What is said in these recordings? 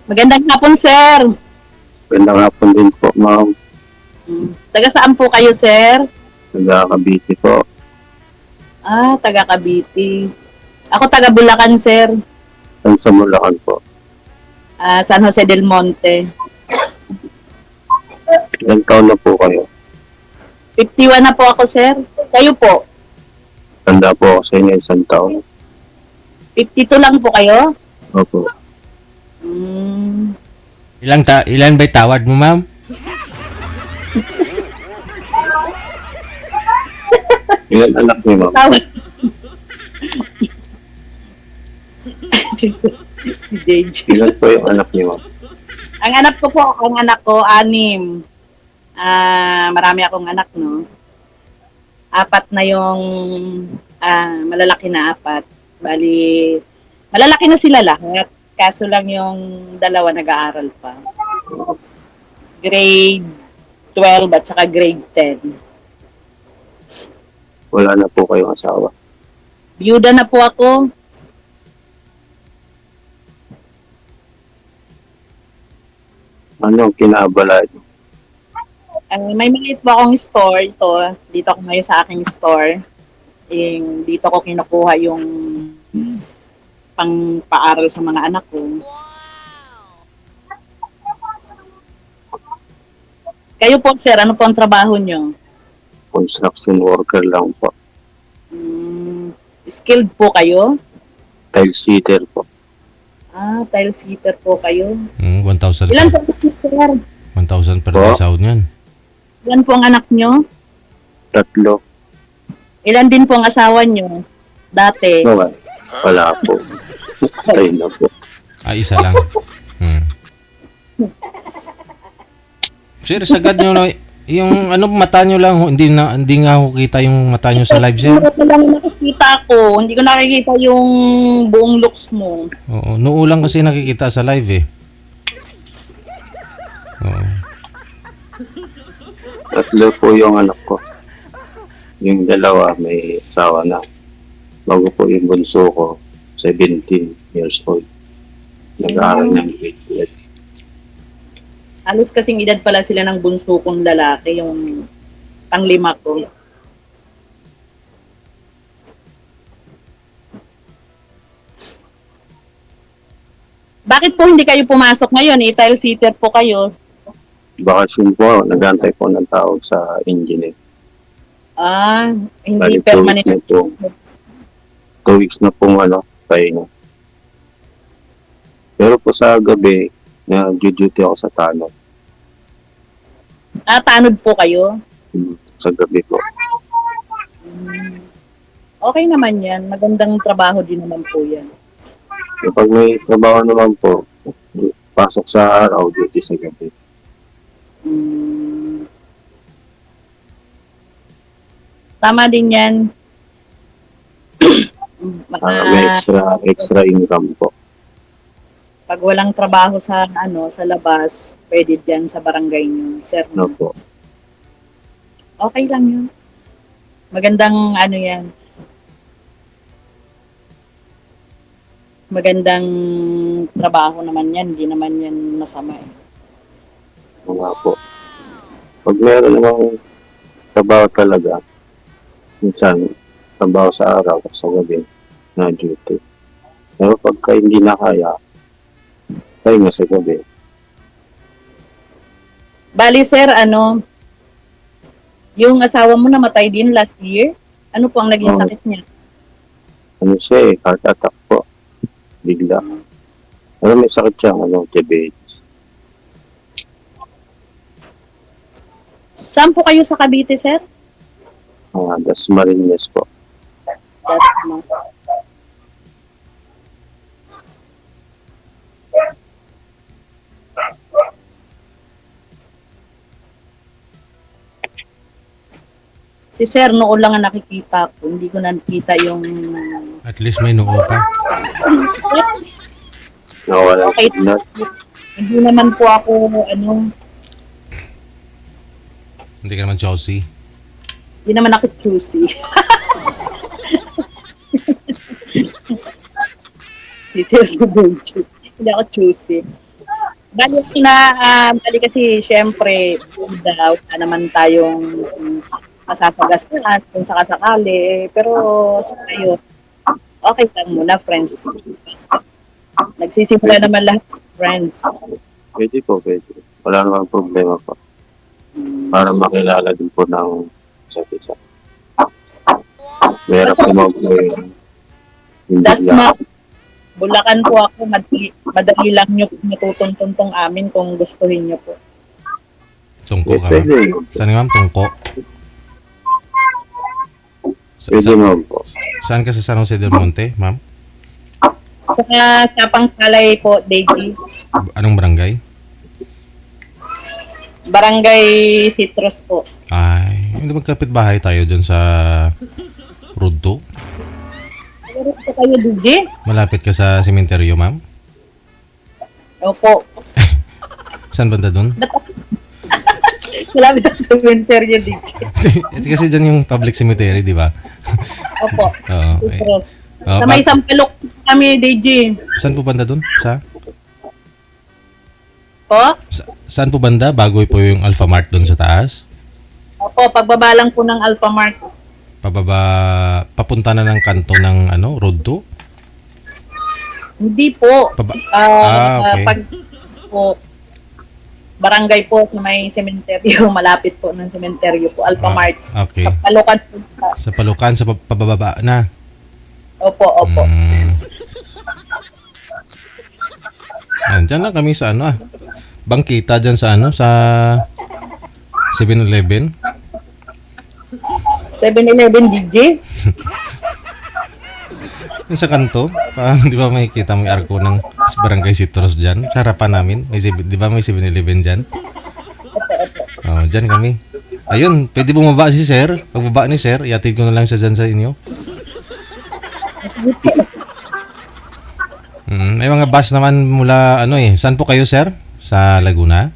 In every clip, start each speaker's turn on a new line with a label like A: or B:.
A: Magandang hapon, sir.
B: Magandang hapon din po, ma'am.
A: Taga saan po kayo, sir?
B: Taga Cavite po.
A: Taga Cavite. Ako taga Bulacan, sir.
B: Saan sa Bulacan po.
A: San Jose del Monte.
B: Ilang taon na po kayo?
A: 51 na po ako, sir. Kayo po?
B: Tanda po ako sa inyo isang taon.
A: 52 lang po kayo?
B: Opo.
A: Hmm.
C: Ilan ba'y tawad mo, ma'am?
B: Ilan anak niyo, ma'am?
A: Tawag. si JJ.
B: Ilan po yung anak niyo, ma'am?
A: Ang anak ko, 6. Marami akong anak, no? 4 na yung malalaki na 4. Bali, malalaki na sila lahat. Kaso lang yung 2 nag-aaral pa. Grade 12 at saka grade 10.
B: Wala na po kayong asawa.
A: Byuda na po ako.
B: Ano ang kinaabala niyo?
A: May maliit po akong store. Dito ako ngayon sa aking store. Dito ko kinukuha yung pang-paaral sa mga anak ko. Kayo po, sir, ano po ang trabaho nyo?
B: Construction worker lang po.
A: Skilled po kayo?
B: Tile sitter po.
A: Tile sitter po kayo.
C: 1,000
A: Ilan
C: per,
A: po ang sir?
C: 1,000 per
B: Po?
C: day sahod niyan.
A: Ilan po ang anak nyo?
B: 3.
A: Ilan din po ang asawa nyo? Dati.
B: Wala po. Tayo na po.
C: Isa lang. Sir, sagad nyo na, yung mata nyo lang, hindi nga ako kita yung mata nyo sa live, sir.
A: Hindi lang nakikita ko. Hindi ko nakikita yung buong looks mo.
C: Oo, noo lang kasi nakikita sa live eh. Oo.
B: 3 po yung anak ko. Yung 2 may asawa na. Bago po yung bunso ko, 17 years old. Nag-aaral ng grade 12.
A: Halos kasing edad pala sila ng bunso kong lalaki, yung pang-5 ko. Bakit po hindi kayo pumasok ngayon? Tile sitter po kayo.
B: Bakasyon po, nag-antay po ng tawag sa engineer.
A: Hindi
B: Bali, 2 weeks
A: permanent.
B: na po. 2 weeks na pong pahinga. Pero po sa gabi, duty ako sa tanod.
A: Tanod po kayo?
B: Sa gabi po.
A: Okay naman yan. Magandang trabaho din naman po yan.
B: Kapag may trabaho naman po, pasok sa araw, duty sa gabi.
A: Tama din yan.
B: May extra income po.
A: Pag walang trabaho sa sa labas, pwede diyan sa barangay niyo, sir.
B: No po.
A: Okay lang 'yun. Magandang yan. Magandang trabaho naman 'yan, hindi naman 'yan masama eh.
B: Mga po. Pag meron namang trabaho talaga, minsan trabaho sa araw at sa gabi na duty. Pero pagka hindi na kaya, tayo nga sa gabi.
A: Bali sir, yung asawa mo namatay din last year? Ano po ang naging sakit niya?
B: Siya heart attack po. Bigla. Pero may sakit siya, diabetes.
A: Saan po kayo sa Cavite, sir?
B: Dasmariñas po.
A: Si sir, noon lang ang nakikita ko. Hindi ko nakita yung...
C: At least may noo pa.
B: Nawala
A: Okay.
B: signal.
A: Hindi naman po ako,
C: Hindi ka naman Chelsea.
A: hindi naman ako choosy. Si Sir Subucho. Hindi ako choosy. Bali kasi syempre, wala naman tayong masasagastaan kung sakasakali. Pero sa ngayon, okay lang muna, friends. Nagsisimula naman lahat sa friends.
B: Pwede po, pwede. Wala namang problema po. Para makilala din po ng isa't isa. Meron po hindi
A: Dasma, Bulacan po ako. Madali lang nyo matutuntun amin kung gustuhin nyo po.
C: Tungko ka, ma'am.
B: Pwede.
C: Saan ma'am? Tungko.
B: Pwede naman po.
C: Saan ka sa San Jose del Monte, ma'am?
A: Sa Sapang Palay po, Daisy.
C: Anong barangay?
A: Barangay Citrus po.
C: Ay, hindi magkapit bahay tayo dun sa Road 2.
A: Ano po kayo, DJ?
C: Malapit ka sa sementeryo, ma'am?
A: Opo.
C: Saan banda dun?
A: Malapit sa cemetery, DJ.
C: Kasi dyan yung public cemetery, di ba?
A: Opo.
C: Oo.
A: Citrus.
C: Oh,
A: Sa may Sampalok kami, DJ.
C: saan po banda dun?
A: Po?
C: Saan po banda? Bago po yung Alphamart dun sa taas?
A: Opo, pagbaba lang po ng Alphamart.
C: Pababa, papunta na ng kanto ng Road 2?
A: Hindi po.
C: Okay.
A: Pag po, barangay po sa may sementeryo, malapit po ng sementeryo po, Alphamart.
C: Okay.
A: Sa Palukan po.
C: Sa Palukan, sa pababa na.
A: Opo, opo.
C: Diyan lang kami sa bangkita dyan sa sa 7-Eleven.
A: 7-Eleven, DJ?
C: Yung sa kanto, di ba makikita mo yung arko ng Barangay Citrus dyan? Sa harapan namin, di ba may 7-Eleven dyan? Oh, dyan kami. Ayun, pwede bumaba si sir. Pagbaba ni sir, iatid ko na lang siya dyan sa inyo. May mga bus naman mula saan po kayo sir? Sa Laguna?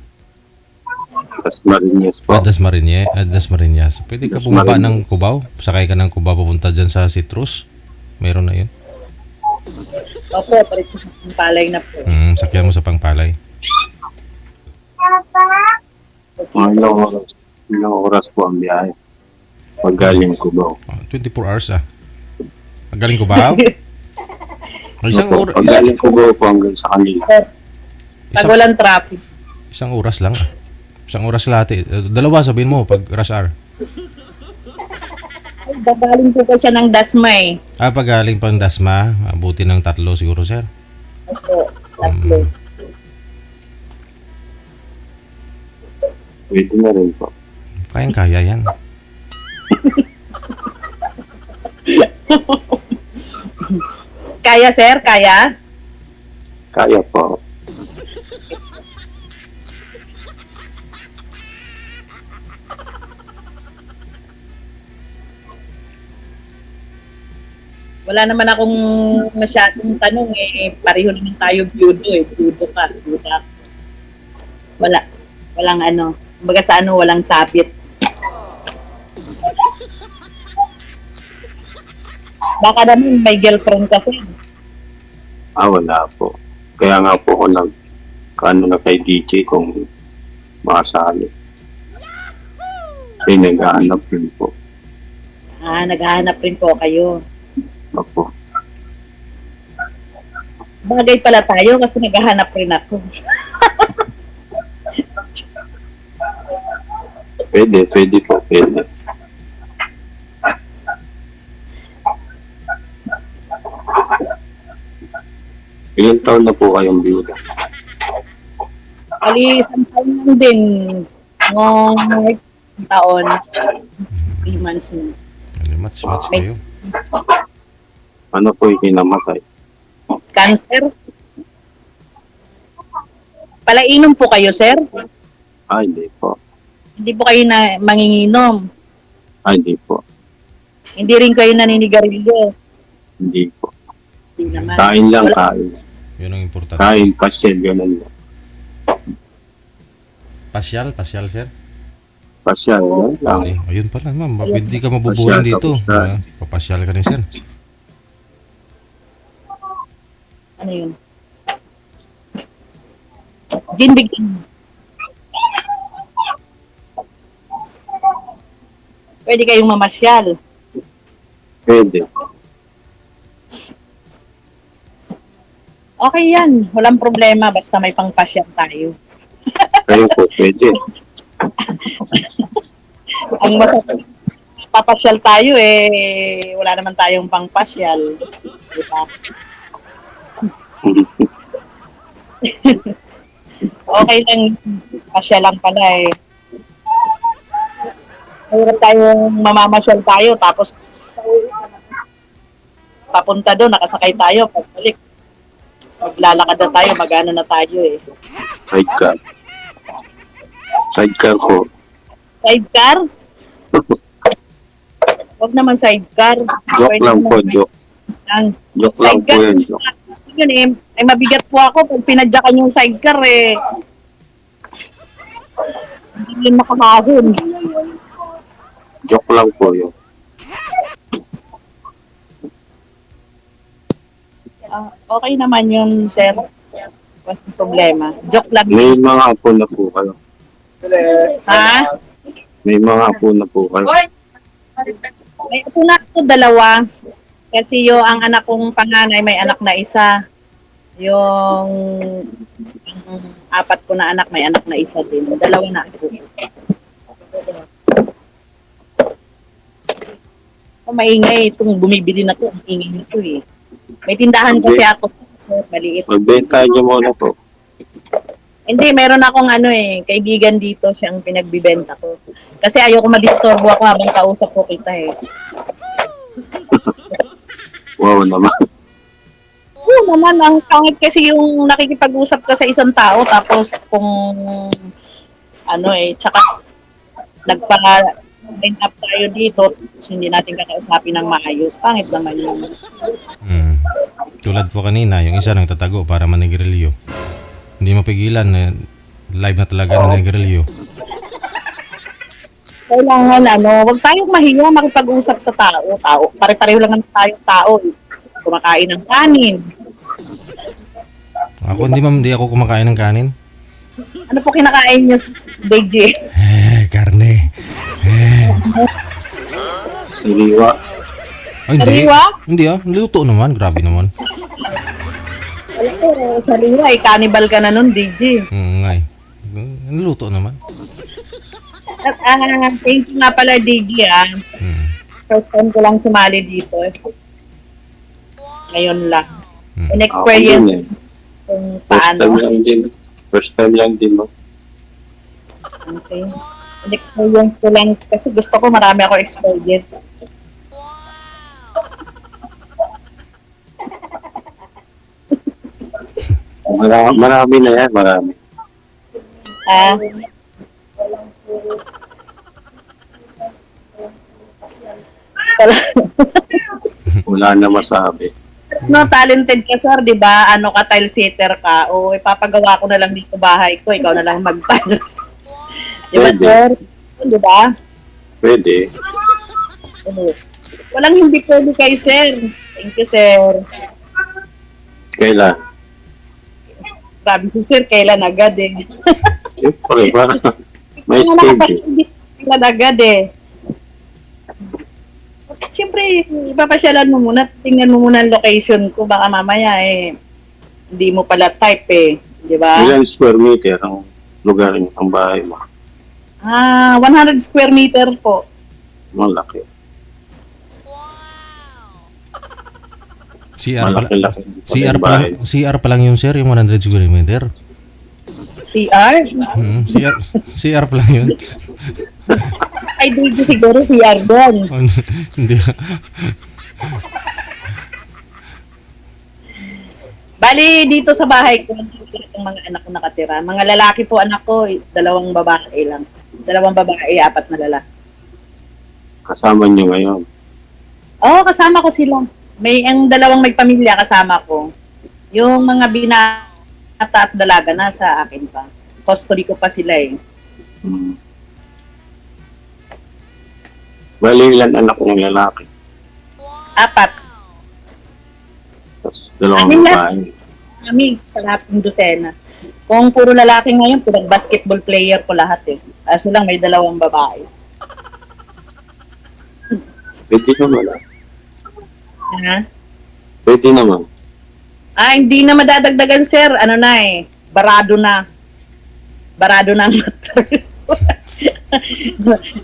B: Dasmariñas po.
C: Dasmariñas. Pwede ka bumaba ng Cubao. Sakay ka ng Cubao papunta dyan sa Citrus. Meron na yun.
A: Opo, paritsa sa palay na po.
C: Sakyan mo sa Pangpalay.
B: Ilang oras po ang biyahe. Paggaling ko ba?
C: 24 hours Magaling Cubao?
B: Paggaling ko ba po hanggang sa kanila.
A: Pag walang traffic.
C: Isang oras lang. Isang oras lahat. Dalawa sabihin mo pag rush hour.
A: Ay, babaling po siya ng Dasma eh.
C: Pag galing pang Dasma, abuti ng 3 siguro sir.
A: Opo, tatlo.
B: Pwede na rin po.
C: Kayang-kaya yan.
A: Kaya, sir? Kaya?
B: Kaya po.
A: Wala naman akong masyadong tanong eh. Pareho naman tayo byudo eh. Byudo ka. Byudo ako. Wala. Walang Kumbaga sa walang sabit. Baka naman may girlfriend kasi.
B: Wala po. Kaya nga po ako na kay DJ kung makasali. Kasi naghahanap rin po.
A: Naghahanap rin po kayo.
B: Opo.
A: Bagay pala tayo kasi naghahanap rin ako.
B: Pwede po, pwede. Ilang taon na po kayong biyuda?
A: Bali, isang taon lang din. Noong taon, 3 months na.
C: Match kayo.
B: Ano po yung kinamatay?
A: Cancer? Palainom po kayo, sir?
B: Hindi po.
A: Hindi po kayo na manginginom.
B: Hindi po.
A: Hindi rin kayo naninigarilyo.
B: Hindi po.
A: Hindi naman.
B: Kain lang, kain.
C: Yun ang importante.
B: Kain, pasyal, gano'n lang.
C: Pasyal, sir.
B: Pasyal, gano'n lang.
C: Ayun pala, ma'am. Hindi ka mabubuhin
B: Pasyal,
C: dito.
B: tapos na.
C: Papasyal ka rin, sir.
A: Ano yun? Gin bigyan. Pwede kayong mamasyal.
B: Pwede.
A: Okay yan. Walang problema. Basta may pangpasyal tayo.
B: Kayo po, pwede.
A: Ang masakit, papasyal tayo eh. Wala naman tayong pangpasyal. Diba? Okay lang. Pasyal lang pala eh. Mayroon tayong mamamasyal tayo tapos papunta doon, nakasakay tayo. Pagbalik, maglalakad na tayo, magano na tayo eh.
B: Sidecar. Sidecar po.
A: Sidecar? Huwag naman sidecar.
B: Joke lang po, joke.
A: Lang.
B: Joke lang po
A: Sidecar,
B: yun, joke.
A: yun eh, ay mabigat po ako pag pinadyakan yung sidecar eh. Hindi yun makakahon.
B: Joke lang po yun.
A: Okay naman yun, sir. Walang problema. Joke lang.
B: May mga apo na po kayo.
A: Ha?
B: May mga apo na po kayo.
A: May apo na ako, 2. Kasi ang anak kong panganay may anak na isa. Yung 4 ko na anak may anak na isa din. 2 na ako. Maingay itong bumibili na to. Ang ingay nito eh. May tindahan kasi ako. So, maliit.
B: Magbenta niyo muna po.
A: Hindi, meron akong kaibigan dito siyang pinagbibenta ko. Kasi ayoko madisturbo ako habang kausap ko kita eh.
B: Wow naman.
A: Oo naman, ang pangit kasi yung nakikipag-usap ka sa isang tao tapos kung tsaka nagpa-line up tayo dito tapos hindi natin kakausapin ng maayos. Pangit naman yun.
C: Tulad po kanina, yung isa nagtatago para manigrilyo. Hindi mapigilan, live na talaga na manigrilyo.
A: Kailangan wag tayong mahiya makipag-usap sa tao. Pare-pareho lang naman tayong tao. Kumakain ng kanin.
C: Ako hindi ako kumakain ng kanin.
A: Ano po kinakain niyo, DJ?
C: Karne.
B: Siliwa.
C: Ay, hindi.
A: Sariwa?
C: Hindi niluto naman, grabe naman.
A: Alam ko, sariwa cannibal ka na nun, DJ.
C: Ngay. Niluto naman.
A: At thank you nga pala, DJ First time ko lang sumali dito. Ngayon lang. In-experience kung paano.
B: First time lang din, no?
A: Okay. In-experience ko lang kasi gusto ko marami ako experience.
B: Marami na yan, marami.
A: Ah.
B: Wala na masabi.
A: No, talented ka, sir, di ba? Ka, tile sitter ka. O, ipapagawa ko na lang dito bahay ko. Ikaw na lang mag-tiles. Di ba,
B: Pwede.
A: sir? Di ba?
B: Pwede.
A: Walang hindi pwede kay sir. Thank you, sir.
B: Kailan?
A: Grabe si sir, kailan agad eh.
B: Siyempre ba? May stage.
A: Kailan agad eh. Siyempre, ipapasyalan mo muna, tingnan mo muna ang location ko, baka mamaya hindi mo pala type eh, di ba?
B: Ilan square meter ang lugar ng bahay mo?
A: 100 square meter po.
B: Malaki. Malaki-laki.
C: CR pa lang yun, sir, yung 100 square meter.
A: CR?
C: CR pa lang yun.
A: Ay, dito siguro CR doon.
C: Hindi.
A: Bali, dito sa bahay ko, yung mga anak ko nakatira. Mga lalaki po anak ko, 2 babae lang. 2 babae, 4 na lalaki.
B: Kasama niyo ngayon.
A: Oo, kasama ko sila. Ang 2 may pamilya kasama ko. Yung mga binata at dalaga na sa akin pa. Custody ko pa sila eh.
B: Bali, ilan anak ng lalaki?
A: 4.
B: Tapos 2
A: Amin
B: babae.
A: Kami, kalahating dosena. Kung puro lalaki ngayon, pinag-basketball player ko lahat eh. Kaso lang may 2 babae.
B: Pwede naman ah.
A: Ha?
B: Pwede naman.
A: Hindi na madadagdagan, sir. Ano na eh, barado na. Barado na ang mattress.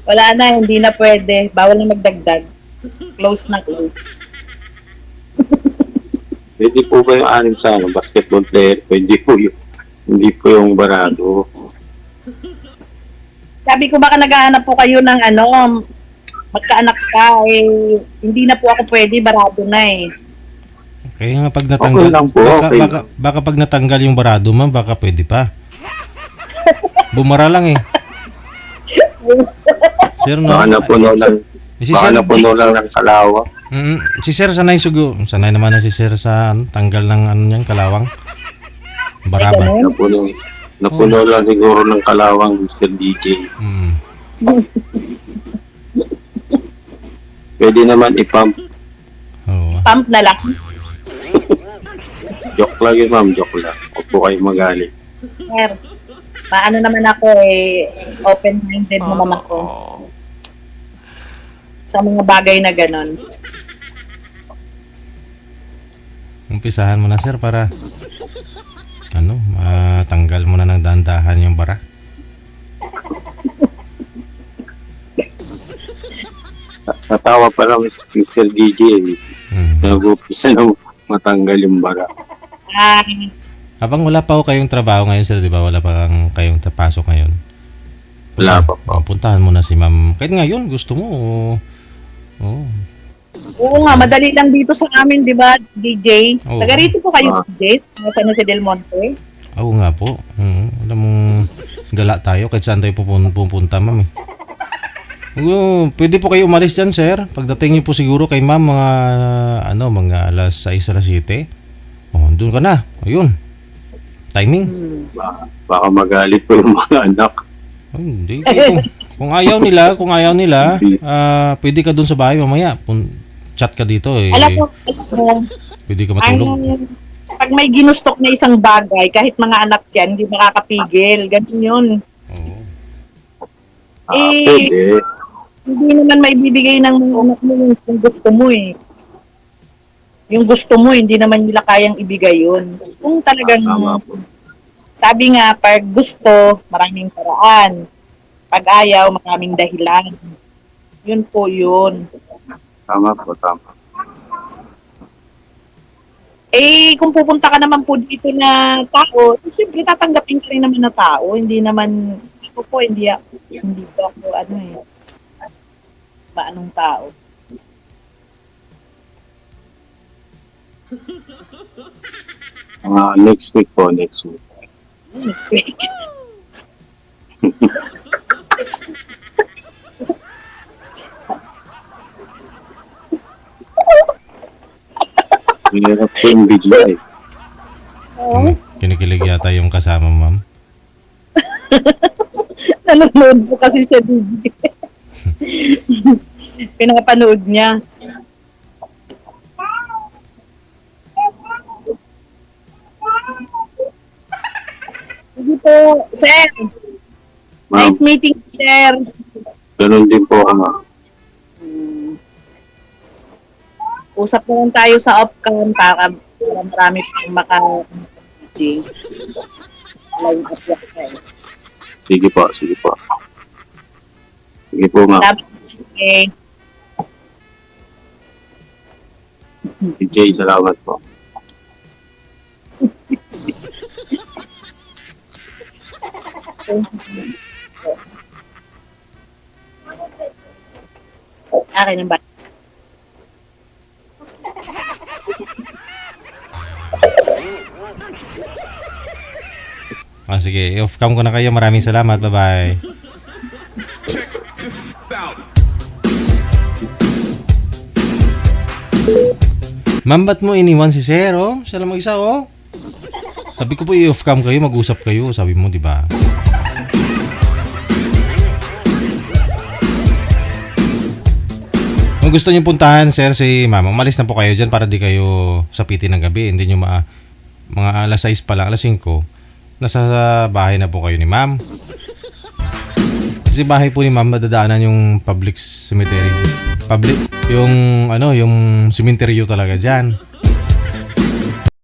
A: Wala na, hindi na pwede. Bawal na magdagdag. Close na close.
B: Pwede po ba yung anim sa basketball player? Pwede po yung, hindi po yung barado.
A: Sabi ko baka naghahanap po kayo ng magkaanak ka eh. Hindi na po ako pwede, barado na eh.
C: Kaya nga pag natanggal,
B: Okay lang po, okay.
C: baka pag natanggal yung barado ma'am, baka pwede pa. Bumara lang eh. Sir, no?
B: Baka napuno lang,
C: Si
B: baka
C: Sir,
B: napuno lang ng kalawa.
C: si Sir sanay sanay naman na si Sir sa tanggal ng niyan, kalawang. Baraba.
A: Ganun.
B: Napuno lang siguro ng kalawang Mr. DJ.
C: Mm.
B: Pwede naman ipump.
C: Oo.
A: Pump na lang.
B: Joke lang yun, ma'am. Joke lang. Huwag po kayo magalit.
A: Sir, paano naman ako eh, open-minded naman ako. Sa mga bagay na ganon.
C: Umpisahan mo na Sir para matanggal mo na ng dahan-dahan yung bara.
B: Natawa pa lang Mr. DJ.
C: Mm.
B: Nag-upisa na matanggal yung bara.
A: Ah,
C: Habang wala pa ho kayong trabaho ngayon Sir, di ba? Wala pa kayong pasok ngayon.
B: Wala pa po.
C: Puntahan mo na si ma'am. Kahit ngayon, gusto mo. Oo.
A: oo nga, madali lang dito sa amin, di ba, DJ?
C: Oo.
A: Taga rito po kayo,
B: Ah.
A: DJ? Sa San Jose del Monte?
C: Oo nga po. Alam mo, gala tayo kahit saan tayo pupunta, ma'am. Pwede po kayo umalis dyan, sir. Pagdating niyo po siguro kay ma'am, mga alas 6, alas 7. Doon ka na. Ayun. Timing.
B: Baka magalit po yung mga anak.
C: Hindi. Kung ayaw nila, pwede ka doon sa bahay mamaya. Chat ka dito eh.
A: Alam mo,
C: Pwede ka
A: ang,
C: matulog.
A: pag may ginustok na isang bagay, kahit mga anak yan, hindi makakapigil. Ganun yun.
C: Oo.
B: Pwede.
A: Hindi naman maibibigay ng mga anak mo yung gusto mo eh. Yung gusto mo, hindi naman nila kayang ibigay yun. Kung talagang,
B: Tama po.
A: sabi nga, pag gusto, maraming paraan. Pag ayaw, maraming dahilan. Yun po yun.
B: Tama po, tama.
A: Eh, kung pupunta ka naman po dito na tao, siyempre tatanggapin ka rin naman na tao. Hindi naman, ako po, hindi po ako, maanong tao.
B: Next week po, next week.
A: Next week.
B: Hirap po yung video eh.
C: Kinikilig yata yung kasama, ma'am.
A: Nanonood po kasi siya dito. Pinapanood niya. Sige po, sir.
B: Ma'am,
A: Nice meeting, sir.
B: ganun din po ako, ma'am.
A: Usap na lang tayo sa off-cam para marami pang maka-meeting. Line up lang tayo.
B: Sige po, sige po. Sige po, ma'am.
A: Okay.
B: DJ, salamat po.
A: Akin ang ba?
C: Sige, off-cam ko na kayo. Maraming salamat. Bye-bye. Ma'am, ba't mo iniwan si Sir, oh? Siya lang mag-isa, oh. Sabi ko po, i-off-cam kayo, mag-usap kayo. Sabi mo, di ba? Kung gusto niyo puntahan, Sir, si Ma'am, umalis na po kayo dyan para di kayo sapitin ng gabi. Hindi niyo mga alas 6 pa lang, alas 5. nasa bahay na po kayo ni ma'am. Kasi bahay po ni ma'am, madadaanan yung public cemetery. Public, yung ano, yung cemetery talaga dyan.